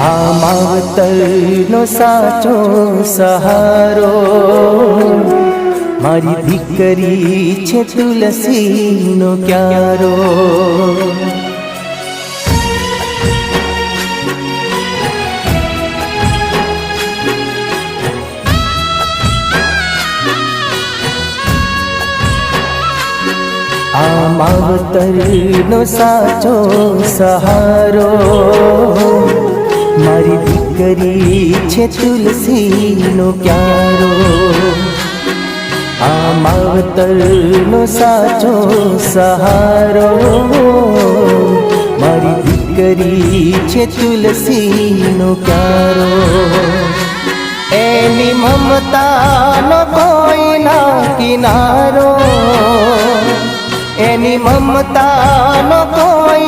આ માવતરનો સાચો સહારો મારી દીકરી છે તુલસીનો ક્યારો। આ માવતરનો સાચો સહારો મારી દીકરી છે તુલસીનો ક્યારો। આ માવતરનો સાચો સહારો મારી દીકરી છે તુલસીનો ક્યારો। એની મમતાનો કોઈ ના કિનારો, એની મમતાનો